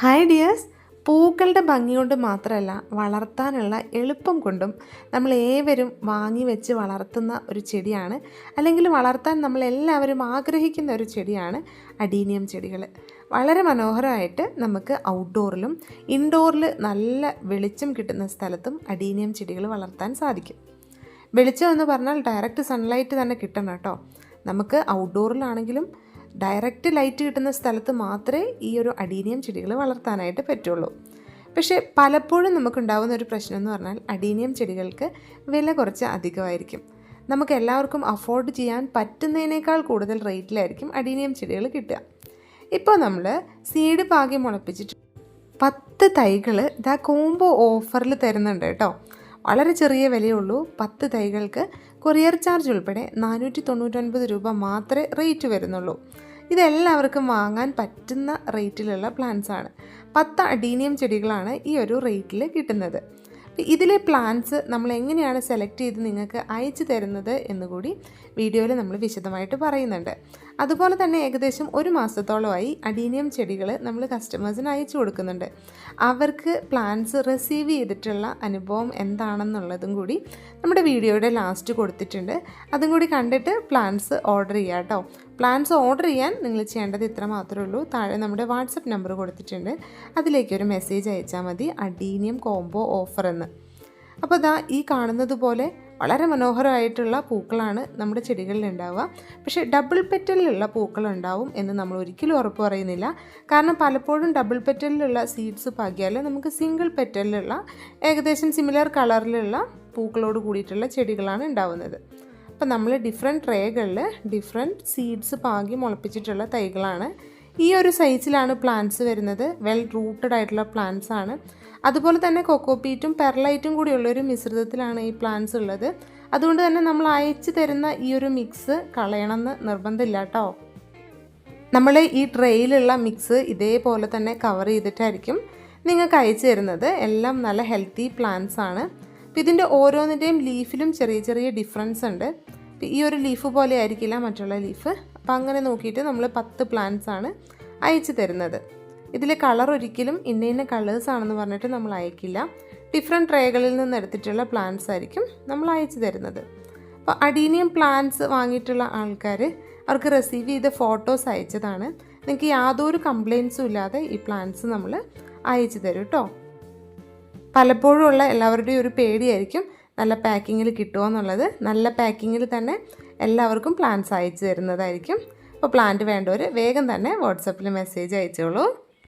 Hi dears, പൂക്കളുടെ ഭംഗി കൊണ്ട് മാത്രമല്ല വളർത്താനുള്ള എളുപ്പം കൊണ്ടും നമ്മൾ ഏവരും വാങ്ങി വെച്ച് വളർത്തുന്ന ഒരു ചെടിയാണ്, അല്ലെങ്കിൽ വളർത്താൻ നമ്മളെല്ലാവരും ആഗ്രഹിക്കുന്ന ഒരു ചെടിയാണ് അഡീനിയം ചെടികൾ. വളരെ മനോഹരമായിട്ട് നമുക്ക് ഔട്ട്ഡോറിലും ഇൻഡോറിൽ നല്ല വെളിച്ചം കിട്ടുന്ന സ്ഥലത്തും അഡീനിയം ചെടികൾ വളർത്താൻ സാധിക്കും. വെളിച്ചം എന്ന് പറഞ്ഞാൽ ഡയറക്റ്റ് സൺലൈറ്റ് തന്നെ കിട്ടണം കേട്ടോ. നമുക്ക് ഔട്ട്ഡോറിലാണെങ്കിലും ഡയറക്റ്റ് ലൈറ്റ് കിട്ടുന്ന സ്ഥലത്ത് മാത്രമേ ഈ ഒരു അഡീനിയം ചെടികൾ വളർത്താനായിട്ട് പറ്റുള്ളൂ. പക്ഷേ പലപ്പോഴും നമുക്കുണ്ടാകുന്ന ഒരു പ്രശ്നം എന്ന് പറഞ്ഞാൽ അഡീനിയം ചെടികൾക്ക് വില കുറച്ച് അധികമായിരിക്കും. നമുക്ക് എല്ലാവർക്കും അഫോർഡ് ചെയ്യാൻ പറ്റുന്നതിനേക്കാൾ കൂടുതൽ റേറ്റിലായിരിക്കും അഡീനിയം ചെടികൾ കിട്ടുക. ഇപ്പോൾ നമ്മൾ സീഡ് പാകി മുളപ്പിച്ചിട്ട് 10 തൈകൾ ഇതാ കോംബോ ഓഫറിൽ തരുന്നുണ്ട് കേട്ടോ. വളരെ ചെറിയ വിലയുള്ളൂ. 10 തൈകൾക്ക് കൊറിയർ ചാർജ് ഉൾപ്പെടെ 499 രൂപ മാത്രമേ റേറ്റ് വരുന്നുള്ളൂ. ഇതെല്ലാവർക്കും വാങ്ങാൻ പറ്റുന്ന റേറ്റിലുള്ള പ്ലാന്റ്സാണ്. 10 അഡീനിയം ചെടികളാണ് ഈ ഒരു റേറ്റിൽ കിട്ടുന്നത്. ഇതിലെ പ്ലാന്റ്സ് നമ്മൾ എങ്ങനെയാണ് സെലക്ട് ചെയ്ത് നിങ്ങൾക്ക് അയച്ചു തരുന്നത് എന്നുകൂടി വീഡിയോയിൽ നമ്മൾ വിശദമായിട്ട് പറയുന്നുണ്ട്. അതുപോലെ തന്നെ ഏകദേശം 1 മാസത്തോളമായി അഡീനിയം ചെടികൾ നമ്മൾ കസ്റ്റമേഴ്സിന് അയച്ചു കൊടുക്കുന്നുണ്ട്. അവർക്ക് പ്ലാന്റ്സ് റിസീവ് ചെയ്തിട്ടുള്ള അനുഭവം എന്താണെന്നുള്ളതും കൂടി നമ്മുടെ വീഡിയോയുടെ ലാസ്റ്റ് കൊടുത്തിട്ടുണ്ട്. അതും കൂടി കണ്ടിട്ട് പ്ലാന്റ്സ് ഓർഡർ ചെയ്യുക കേട്ടോ. പ്ലാന്റ്സ് ഓർഡർ ചെയ്യാൻ നിങ്ങൾ ചെയ്യേണ്ടത് ഇത്ര മാത്രമേ ഉള്ളൂ. താഴെ നമ്മുടെ വാട്സപ്പ് നമ്പർ കൊടുത്തിട്ടുണ്ട്. അതിലേക്കൊരു മെസ്സേജ് അയച്ചാൽ മതി, അഡീനിയം കോംബോ ഓഫർ എന്ന്. അപ്പോൾ ഇതാ ഈ കാണുന്നത് പോലെ വളരെ മനോഹരമായിട്ടുള്ള പൂക്കളാണ് നമ്മുടെ ചെടികളിൽ ഉണ്ടാവുക. പക്ഷേ ഡബിൾ പെറ്റലിലുള്ള പൂക്കളുണ്ടാവും എന്ന് നമ്മൾ ഒരിക്കലും ഉറപ്പ് പറയുന്നില്ല. കാരണം പലപ്പോഴും ഡബിൾ പെറ്റലിലുള്ള സീഡ്സ് പാകിയാൽ നമുക്ക് സിംഗിൾ പെറ്റലിലുള്ള ഏകദേശം സിമിലർ കളറിലുള്ള പൂക്കളോട് കൂടിയിട്ടുള്ള ചെടികളാണ് ഉണ്ടാവുന്നത്. അപ്പോൾ നമ്മൾ ഡിഫറെൻറ്റ് ട്രേകളിൽ ഡിഫറെൻറ്റ് സീഡ്സ് പാകി മുളപ്പിച്ചിട്ടുള്ള തൈകളാണ്. ഈ ഒരു സൈസിലാണ് പ്ലാന്റ്സ് വരുന്നത്. വെൽ റൂട്ടഡ് ആയിട്ടുള്ള പ്ലാന്റ്സ് ആണ്. അതുപോലെ തന്നെ കൊക്കോപീറ്റും പെർലൈറ്റും കൂടിയുള്ളൊരു മിശ്രിതത്തിലാണ് ഈ പ്ലാന്റ്സ് ഉള്ളത്. അതുകൊണ്ട് തന്നെ നമ്മൾ അയച്ചു തരുന്ന ഈ ഒരു മിക്സ് കളയണമെന്ന് നിർബന്ധമില്ല കേട്ടോ. നമ്മൾ ഈ ട്രേയിലുള്ള മിക്സ് ഇതേപോലെ തന്നെ കവർ ചെയ്തിട്ടായിരിക്കും നിങ്ങൾക്ക് അയച്ചു തരുന്നത്. എല്ലാം നല്ല ഹെൽത്തി പ്ലാന്റ്സ് ആണ്. ഇതിൻ്റെ ഓരോന്നിൻ്റെയും ലീഫിലും ചെറിയ ചെറിയ ഡിഫറൻസ് ഉണ്ട്. ഈ ഒരു ലീഫ് പോലെ ആയിരിക്കില്ല മറ്റുള്ള ലീഫ്. അപ്പോൾ അങ്ങനെ നോക്കിയിട്ട് നമ്മൾ 10 പ്ലാന്റ്സ് ആണ് അയച്ചു തരുന്നത്. ഇതിലെ കളർ ഒരിക്കലും ഇന്ന കളേഴ്സ് ആണെന്ന് പറഞ്ഞിട്ട് നമ്മൾ അയക്കില്ല. ഡിഫറെൻറ്റ് ട്രേകളിൽ നിന്ന് എടുത്തിട്ടുള്ള പ്ലാന്റ്സ് ആയിരിക്കും നമ്മൾ അയച്ചു തരുന്നത്. അപ്പോൾ അഡീനിയം പ്ലാന്റ്സ് വാങ്ങിയിട്ടുള്ള ആൾക്കാർ അവർക്ക് റിസീവ് ചെയ്ത ഫോട്ടോസ് അയച്ചതാണ്. നിങ്ങൾക്ക് യാതൊരു കംപ്ലയിൻസും ഇല്ലാതെ ഈ പ്ലാന്റ്സ് നമ്മൾ അയച്ചു തരും കേട്ടോ. പലപ്പോഴും ഉള്ള എല്ലാവരുടെയും ഒരു പേടിയായിരിക്കും നല്ല പാക്കിങ്ങിൽ കിട്ടുമോ എന്നുള്ളത്. നല്ല പാക്കിങ്ങിൽ തന്നെ എല്ലാവർക്കും പ്ലാന്റ്സ് അയച്ചു തരുന്നതായിരിക്കും. അപ്പോൾ പ്ലാന്റ് വേണ്ടവർ വേഗം തന്നെ വാട്സപ്പിൽ മെസ്സേജ് അയച്ചോളൂ.